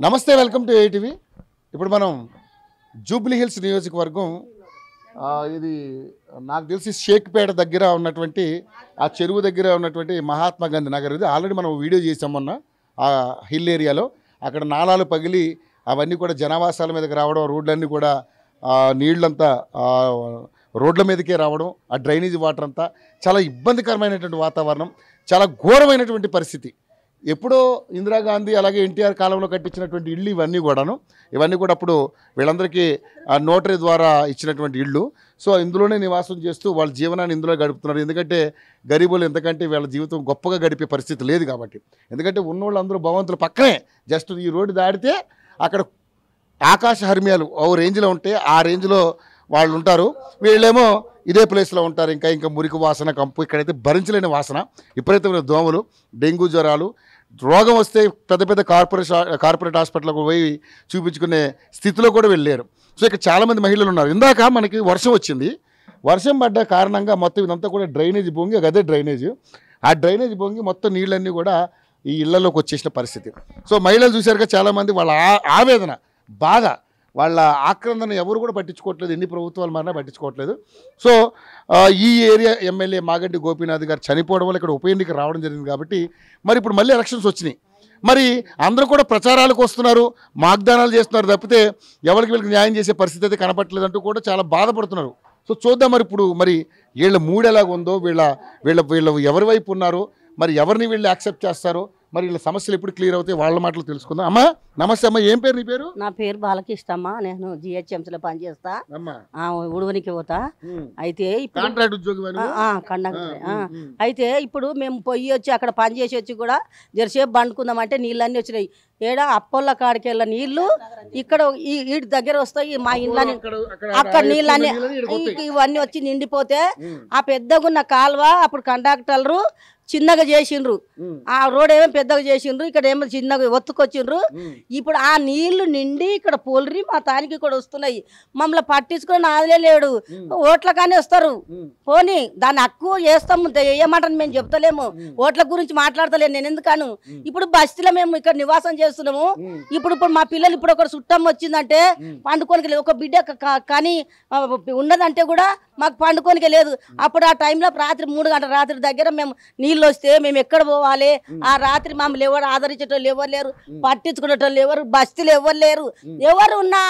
నమస్తే, welcome to ATV. ఇప్పుడు మనం జూబ్లీ హిల్స్ నియోజకవర్గం, ఇది నాకు తెలిసి షేక్పేట దగ్గర ఉన్నటువంటి ఆ చెరువు దగ్గర ఉన్నటువంటి మహాత్మా గాంధీ నగర్. ఇది ఆల్రెడీ మనం వీడియో చేసాం మొన్న. ఆ హిల్ ఏరియాలో అక్కడ నాలాలు పగిలి అవన్నీ కూడా జనావాసాల మీదకి రావడం, రోడ్లన్నీ కూడా నీళ్ళంతా రోడ్ల మీదకే రావడం, ఆ డ్రైనేజ్ వాటర్ అంతా చాలా ఇబ్బందికరమైనటువంటి వాతావరణం, చాలా ఘోరమైనటువంటి పరిస్థితి. ఎప్పుడో ఇందిరాగాంధీ అలాగే ఎన్టీఆర్ కాలంలో కట్టించినటువంటి ఇళ్ళు ఇవన్నీ కూడా అప్పుడు వీళ్ళందరికీ నోటరీ ద్వారా ఇచ్చినటువంటి ఇళ్ళు. సో ఇందులోనే నివాసం చేస్తూ వాళ్ళ జీవనాన్ని ఇందులో గడుపుతున్నారు. ఎందుకంటే గరీబులు ఎంతకంటే వీళ్ళ జీవితం గొప్పగా గడిపే పరిస్థితి లేదు కాబట్టి. ఎందుకంటే ఉన్నోళ్ళందరూ భగవంతుల పక్కనే జస్ట్ ఈ రోడ్డు దాటితే అక్కడ ఆకాశ హర్మ్యాలు ఓ రేంజ్లో ఉంటే ఆ రేంజ్లో వాళ్ళు ఉంటారు. వీళ్ళేమో ఇదే ప్లేస్లో ఉంటారు. ఇంకా మురికి వాసన, కంపు, ఇక్కడైతే భరించలేని వాసన, విపరీతమైన దోమలు, డెంగ్యూ జ్వరాలు, రోగం వస్తే పెద్ద పెద్ద కార్పొరేట్ హాస్పిటల్కి పోయి చూపించుకునే స్థితిలో కూడా వెళ్ళారు. సో ఇక్కడ చాలామంది మహిళలు ఉన్నారు. ఇందాక మనకి వర్షం వచ్చింది. వర్షం పడ్డ కారణంగా మొత్తం ఇదంతా కూడా డ్రైనేజ్ పొంగి, అదే డ్రైనేజ్, ఆ డ్రైనేజ్ పొంగి మొత్తం నీళ్ళన్నీ కూడా ఈ ఇళ్లలోకి వచ్చేసిన పరిస్థితి. సో మహిళలు చూశారుగా చాలామంది వాళ్ళ ఆవేదన, బాధ, వాళ్ళ ఆక్రందన ఎవరు కూడా పట్టించుకోవట్లేదు. ఎన్ని ప్రభుత్వాలు మారినా పట్టించుకోవట్లేదు. సో ఈ ఏరియా ఎమ్మెల్యే మాగంటి గోపీనాథ్ గారు చనిపోవడం వల్ల ఇక్కడ ఉప ఎన్నిక రావడం జరిగింది కాబట్టి మరి ఇప్పుడు మళ్ళీ ఎలక్షన్స్ వచ్చినాయి. మరి అందరూ కూడా ప్రచారాలకు వస్తున్నారు, వాగ్దానాలు చేస్తున్నారు తప్పితే ఎవరికి వీళ్ళకి న్యాయం చేసే పరిస్థితి అయితే కనపట్లేదు అంటూ కూడా చాలా బాధపడుతున్నారు. సో చూద్దాం మరి ఇప్పుడు మరి వీళ్ళ మూడు ఎలాగుందో, వీళ్ళ ఎవరి వైపు ఉన్నారో, మరి ఎవరిని వీళ్ళు యాక్సెప్ట్ చేస్తారో, మరి వీళ్ళ సమస్యలు ఎప్పుడు క్లియర్ అవుతాయి వాళ్ళ మాటలు తెలుసుకుందాం. అమ్మా నమస్తే. అమ్మా ఏం పేరు నీ పేరు? నా పేరు బాలకృష్ణమ్మ. నేను జిహెచ్ఎంసీలో పనిచేస్తా, ఉడువనికి పోతా. అయితే కాంట్రాక్ట్ ఉద్యోగి కండక్టర్. అయితే ఇప్పుడు మేము పొయ్యి వచ్చి అక్కడ పని చేసి వచ్చి కూడా జరసేపు బండుకుందామంటే నీళ్ళన్నీ వచ్చినాయి. ఏడా అప్పొల్ల కాడికి వెళ్ళ నీళ్లు ఇక్కడ ఈ దగ్గర వస్తాయి. మా ఇళ్ళని అక్కడ నీళ్ళన్నీ ఇవన్నీ వచ్చి నిండిపోతే ఆ పెద్దగున్న కాలువ అప్పుడు కండక్టర్లు చిన్నగా చేసిండ్రు. ఆ రోడ్ ఏమో పెద్దగా చేసిండ్రు, ఇక్కడ ఏమో చిన్నగా ఒత్తుకొచ్చిండ్రు. ఇప్పుడు ఆ నీళ్లు నిండి ఇక్కడ పోల్రి మా తానికి కూడా వస్తున్నాయి. మమ్మల్ని పట్టించుకొని ఆదలే లేడు. ఓట్ల కానీ వస్తారు, పోనీ దాన్ని హక్కు చేస్తాము, వేయమంటాను మేము చెప్తలేము. ఓట్ల గురించి మాట్లాడతలేను నేను ఎందుకను. ఇప్పుడు బస్తీలో మేము ఇక్కడ నివాసం చేస్తున్నాము. ఇప్పుడు మా పిల్లలు ఇప్పుడు ఒక చుట్టం వచ్చిందంటే పండుకోనికి లేదు. ఒక బిడ్డ కానీ ఉన్నదంటే కూడా మాకు పండుకోనికి లేదు. అప్పుడు ఆ టైంలో రాత్రి 3 గంటల రాత్రి దగ్గర మేము నీళ్ళు వస్తే మేము ఎక్కడ పోవాలి? ఆ రాత్రి మమ్మల్ని ఎవరు ఆదరించేటోళ్ళు ఎవరు లేరు, పట్టించుకునేటోళ్ళు ఎవరు, బస్తీలు ఎవరు లేరు. ఎవరు ఉన్నా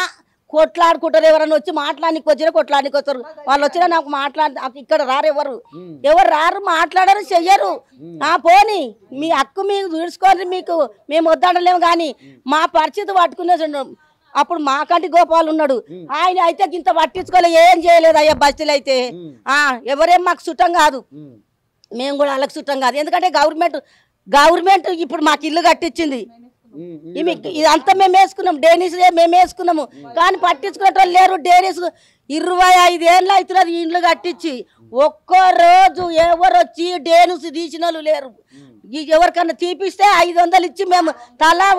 కొట్లాడుకుంటారు. ఎవరన్నా వచ్చి మాట్లాడానికి వచ్చినా కొట్లాడానికి వస్తారు. వాళ్ళు వచ్చినా నాకు ఇక్కడ రారు, ఎవరు రారు, మాట్లాడరు, చెయ్యరు. పోనీ మీ హక్కు మీకు చూసుకోండి, మేము వద్దంటలేము. కానీ మా పరిస్థితి పట్టుకునే అప్పుడు మాకంటి గోపాల్ ఉన్నాడు, ఆయన అయితే ఇంత పట్టించుకోలే, ఏం చేయలేదు అయ్యా. బస్తీలు అయితే ఎవరేం మాకు చుట్టం కాదు, మేము కూడా వాళ్ళకి చుట్టం కాదు. ఎందుకంటే గవర్నమెంట్ ఇప్పుడు మాకు ఇల్లు కట్టించింది. ఇదంతా మేము వేసుకున్నాం, డేనిస్ మేము వేసుకున్నాము. కానీ పట్టించుకునేటోళ్ళు లేరు. డేనిస్ 25 ఏళ్ళు అవుతున్నారు ఈ ఇండ్లు కట్టించి. ఒక్కరోజు ఎవరు వచ్చి డేనిస్ తీసిన వాళ్ళు లేరు. ఎవరికన్నా తీపిస్తే 500 ఇచ్చి మేము తలా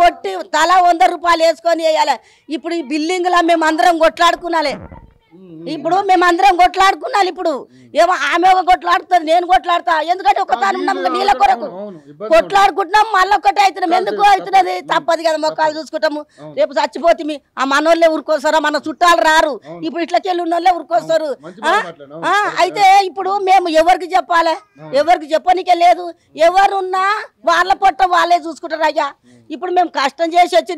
100 రూపాయలు వేసుకొని వేయాలి. ఇప్పుడు ఈ బిల్డింగ్లా మేము అందరం కొట్లాడుకున్నాలి. ఇప్పుడు మేమందరం కొట్లాడుకున్నాను. ఇప్పుడు ఏమో ఆమె ఒక కొట్లాడుతుంది, నేను కొట్లాడుతా. ఎందుకంటే ఒకసారి ఉన్నాం నీళ్ళ కొరకు కొట్లాడుకుంటున్నాం, మళ్ళీ ఒకటి అవుతున్నాం. ఎందుకు అవుతున్నది? తప్పదు కదా, మొక్కలు చూసుకుంటాము. రేపు చచ్చిపోతే ఆ మనోళ్ళే ఊరుకొస్తారా? మన చుట్టాలు రారు. ఇప్పుడు ఇట్లకెళ్ళి ఉన్న వాళ్ళే ఊరుకొస్తారు. అయితే ఇప్పుడు మేము ఎవరికి చెప్పాలి? ఎవరికి చెప్పనికే లేదు. ఎవరున్నా వాళ్ళ పొట్ట వాళ్ళే చూసుకుంటారు అయ్యా. ఇప్పుడు మేము కష్టం చేసి వచ్చి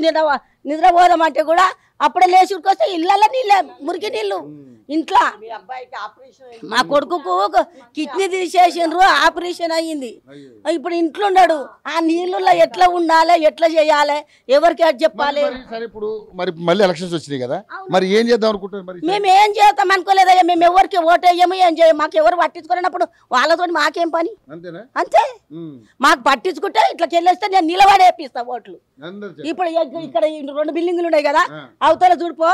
నిద్రపోదామంటే కూడా అప్పుడే లేచి ఉరికొస్తే ఇళ్ళల్లో నీళ్ళే, మురికి నీళ్ళు. ఇంట్లో మా కొడుకుకు కిడ్నీ తీసేసిండ్రు, ఆపరేషన్ అయ్యింది. ఇప్పుడు ఇంట్లో ఉన్నాడు. ఆ నీళ్ళలో ఎట్లా ఉండాలి, ఎట్లా చేయాలి, ఎవరికి చెప్పాలి? ఇప్పుడు మరి మళ్ళీ ఎలక్షన్స్ వచ్చినాయి కదా, మరి ఏం చేద్దాం అనుకుంటున్నారు? మేము ఏం చేద్దాం అనుకోలేదయ్యా. మేము ఎవరికి ఓటు వేయము, ఏం చేయం. మాకు ఎవరు పట్టించుకున్నప్పుడు వాళ్ళతో మాకేం పని? అంతే. మాకు పట్టించుకుంటే ఇట్లా వెళ్ళేస్తే నేను నిలబడేపిస్తా ఓట్లు. ఇప్పుడు ఇక్కడ 2 బిల్డింగులు ఉన్నాయి కదా, అవతల చూడిపో,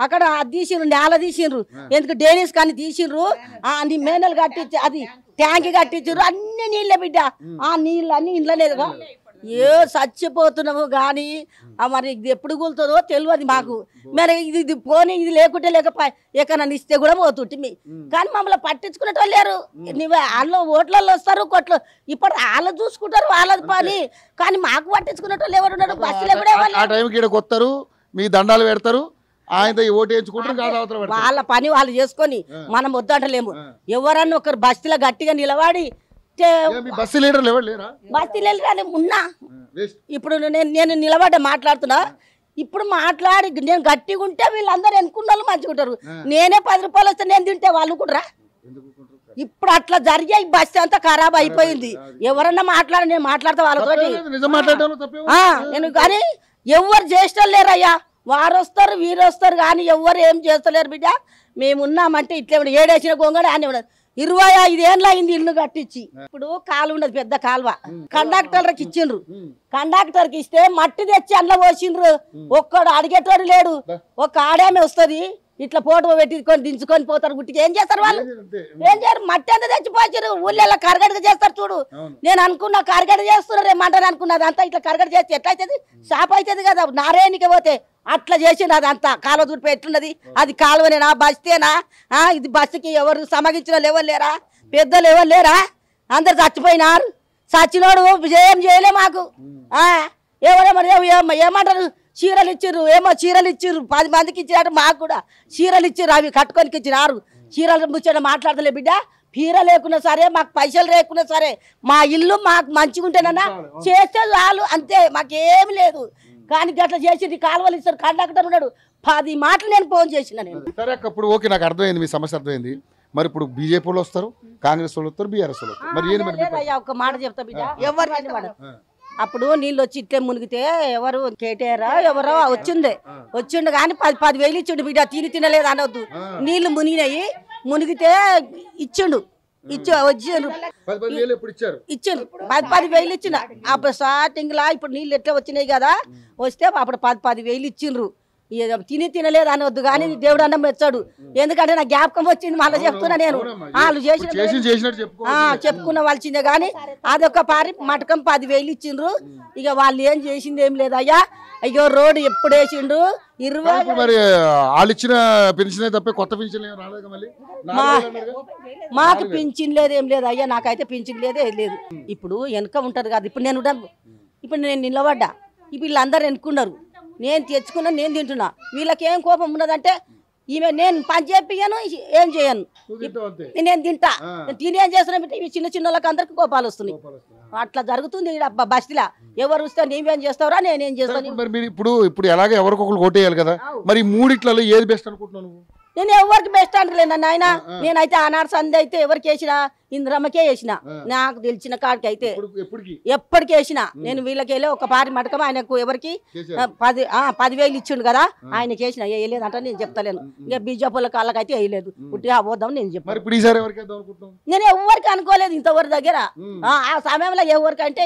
అక్కడ అది తీసిండ్రు, నేల తీసిండ్రు. ఎందుకు డేనిస్ కానీ తీసిండ్రు. అన్ని మేనలు కట్టించి, అది ట్యాంక్ కట్టించారు. అన్ని నీళ్ళే బిడ్డ. ఆ నీళ్ళు అన్ని ఇంట్లో లేదుగా. ఏ చచ్చిపోతున్నాము కానీ మరి ఇది ఎప్పుడు కూలుతుందో తెలియదు మాకు. మరి ఇది పోనీ ఇది లేకుంటే లేకపోయి ఎక్కడన్నా ఇస్తే కూడా పోతుంటే కానీ మమ్మల్ని పట్టించుకునే వాళ్ళు లేరు. నువ్వు వాళ్ళు ఓట్లలో వస్తారు కొట్లు ఇప్పుడు వాళ్ళు చూసుకుంటారు వాళ్ళది పని కానీ మాకు పట్టించుకునే వాళ్ళు ఎవరు ఉన్నారు? బస్సులో కూడా ఆ టైంకి ఇక్కడ కొత్తారు, మీ దండాలు పెడతారు, ఆయన ఓటు వేయించుకుంటారు, వాళ్ళ పని వాళ్ళు చేసుకొని మనం వద్దంటలేము. ఎవరన్నా ఒకరు బస్సులో గట్టిగా నిలబడి బస్సు లీడర్లు ఎవరు లేరా? బస్తీ లేని ఉన్నా ఇప్పుడు నేను నిలబడ్డ మాట్లాడుతున్నా. ఇప్పుడు మాట్లాడి నేను గట్టిగా ఉంటే వీళ్ళందరూ ఎన్నుకున్న వాళ్ళు మంచిగా ఉంటారు. నేనే 10 రూపాయలు వస్తే నేను తింటే వాళ్ళు కూడా ఇప్పుడు అట్లా జరిగే ఈ బస్సు అంతా ఖరాబ్ అయిపోయింది. ఎవరన్నా మాట్లాడి నేను మాట్లాడతా వాళ్ళతోటి నేను కానీ ఎవరు చేష్టం లేరయ్యా. వారు వస్తారు వీరు వస్తారు కానీ ఎవరు ఏం చేస్తలేరు బిడ్డ. మేము ఉన్నామంటే ఇట్లా ఏడేసిన గొంగడ అని 25 ఏళ్ళు అయింది ఇల్లు కట్టించి. ఇప్పుడు కాలువ ఉన్నది పెద్ద కాలువ కండక్టర్కి ఇచ్చిండ్రు. కండక్టర్కి ఇస్తే మట్టి తెచ్చి అందులో పోసిండ్రు. ఒక్కడు అడిగేటోడు లేడు. ఒక ఆడేమే వస్తుంది ఇట్లా ఫోటో పెట్టుకొని దించుకొని పోతారు. గుట్టికి ఏం చేస్తారు వాళ్ళు? ఏం చేయరు. మట్టి అంతా తెచ్చిపోయారు. ఊళ్ళో కరగడగా చేస్తారు చూడు. నేను అనుకున్నా కరగడ చేస్తున్నారు ఏమంటారు అనుకున్నది అంతా ఇట్లా కరగడ చేస్తే ఎట్లా అవుతుంది? షాప్ అవుతుంది కదా నారాయణకి పోతే అట్లా చేసిండు. అదంతా కాలువ దుడిపి ఎట్లున్నది? అది కాలువనేనా బస్తేనా? ఇది బస్సుకి ఎవరు సమగించిన వాళ్ళు ఎవరు లేరా? పెద్దలు ఎవరు లేరా? అందరు చచ్చిపోయినారు. చచ్చినోడు ఏం చేయలే మాకు. ఎవరేమో ఏమంటారు చీరలు ఇచ్చిర్రు ఏమో చీరలు ఇచ్చిర్రు 10 మందికి ఇచ్చినట్టు మాకు కూడా చీరలు ఇచ్చిర్రు. అవి కట్టుకొని ఇచ్చినారు. చీరలు ముచ్చట మాట్లాడతలే బిడ్డ. పీర లేకున్నా సరే మాకు పైసలు లేకున్నా సరే మా ఇల్లు మాకు మంచిగా ఉంటేనన్నా చేస్తే చాలు అంతే. మాకేమి లేదు కానీ గట్లా చేసి కాలువలు ఇస్తారు. కండక్టర్ ఉన్నాడు 10 మాటలు నేను ఫోన్ చేసిన. నేను సరే అక్క ఇప్పుడు ఓకే నాకు అర్థమైంది మీ సమస్య అర్థమైంది. మరి ఇప్పుడు బీజేపీ వాళ్ళు వస్తారు, కాంగ్రెస్ వాళ్ళు వస్తారు, బీఆర్ఎస్ వాళ్ళు వస్తారు. మరి అయ్యా ఒక మాట చెప్తా బిడ్డ. ఎవరు అప్పుడు నీళ్ళు వచ్చి ఇట్లే మునిగితే ఎవరు కేటీఆర్ ఎవరో వచ్చిండు కానీ 10,000 ఇచ్చిండు బిడ్డ. తినలేదు అనవద్దు. నీళ్లు మునిగినాయి. మునిగితే ఇచ్చిండు వచ్చిండ్రు 10,000 ఇచ్చిన. అప్పుడు స్టార్టింగ్ లా ఇప్పుడు నీళ్ళు ఎట్లా వచ్చినాయి కదా వస్తే అప్పుడు 10,000 ఇచ్చిండ్రు. తినలేదు అనవద్దు కానీ దేవుడు అన్నం మెచ్చాడు. ఎందుకంటే నా జ్ఞాపకం వచ్చింది మళ్ళీ చెప్తున్నా నేను. వాళ్ళు చెప్పుకున్న వాళ్ళచిందే కానీ అదొక పారి మటకం 10,000 ఇచ్చిండ్రు. ఇక వాళ్ళు ఏం చేసింది ఏం లేదు అయ్యా. అయ్యో రోడ్డు ఎప్పుడు వేసిండ్రు 20 మరి వాళ్ళు ఇచ్చిన పెన్షన్ తప్ప కొత్త పెన్షన్ మాకు పింఛన్ లేదు ఏం లేదు అయ్యా. నాకైతే పింఛన్ లేదే లేదు. ఇప్పుడు వెనక ఉంటారు కదా. ఇప్పుడు నేను నిలబడ్డా. ఇప్పుడు వీళ్ళందరూ ఎన్నుకున్నారు. నేను తెచ్చుకున్నా నేను తింటున్నా. వీళ్ళకి ఏం కోపం ఉన్నదంటే ఈమె నేను పని చేపియను ఏం చేయను నేను తింటా. తినేం చేస్తున్నా ఇవి చిన్న వాళ్ళకి అందరికి కోపాలు వస్తున్నాయి. అట్లా జరుగుతుంది బస్తీలా. ఎవరు వస్తే నీవేం చేస్తావురా నేనేం చేస్తాను. మరి ఇప్పుడు ఎలాగ ఎవరికొకరు ఓటేయాలి కదా. మరి 3 ఏది బెస్ట్ అనుకుంటున్నాను? నేను ఎవరికి బెస్ట్ అంటలేను నాయన. నేనైతే ఆనాడు సంధి అయితే ఎవరికి వేసిన ఇంద్రమ్మకే వేసిన. నాకు తెలిసిన కాడికి అయితే ఎప్పటికి వేసిన. నేను వీళ్ళకి వెళ్ళి ఒక పారి మటకం ఆయనకు ఎవరికి 10,000 ఇచ్చిండు కదా ఆయనకి వేసిన. వేయలేదంట నేను చెప్తలేను. ఇంకా బీజేపీ వాళ్ళకైతే వేయలేదు. ఉట్టిగా పోదాం నేను చెప్పాను. నేను ఎవరికి అనుకోలేదు ఇంతవరకు దగ్గర. ఆ సమయంలో ఎవరికంటే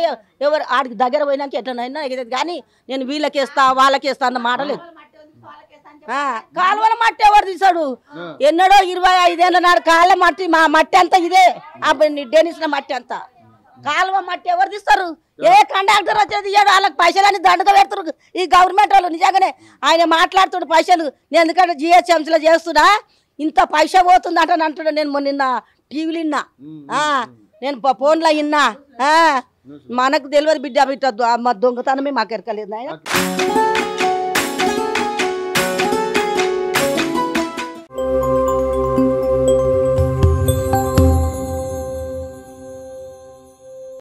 ఎవరు ఆడికి దగ్గర పోయినాక ఎట్లనైనా కానీ నేను వీళ్ళకేస్తా వాళ్ళకేస్తా అన్న మాట లేదు. కాలువల మట్టి ఎవరు తీసాడు? ఎన్నడో 25 ఏళ్ళ నాడు కాళ్ళ మట్టి మా మట్టి అంతా ఇదే. డెనిసిన మట్టి అంతా కాలువ మట్టి ఎవరు తీస్తారు? ఏ కండక్టర్ వచ్చేది వాళ్ళకి పైసలని దండగా పెడతారు ఈ గవర్నమెంట్ వాళ్ళు. నిజంగానే ఆయన మాట్లాడుతుడు పైసలు. నేను ఎందుకంటే జిహెచ్ఎంసీలో చేస్తున్నా ఇంత పైసా పోతుంది అంటే అంటున్నా. నేను నిన్న టీవీలో విన్నా, నేను ఫోన్లో విన్నా. మనకు తెలియదు బిడ్డ దొంగతనమే మాకు ఎరకలేదు ఆయన.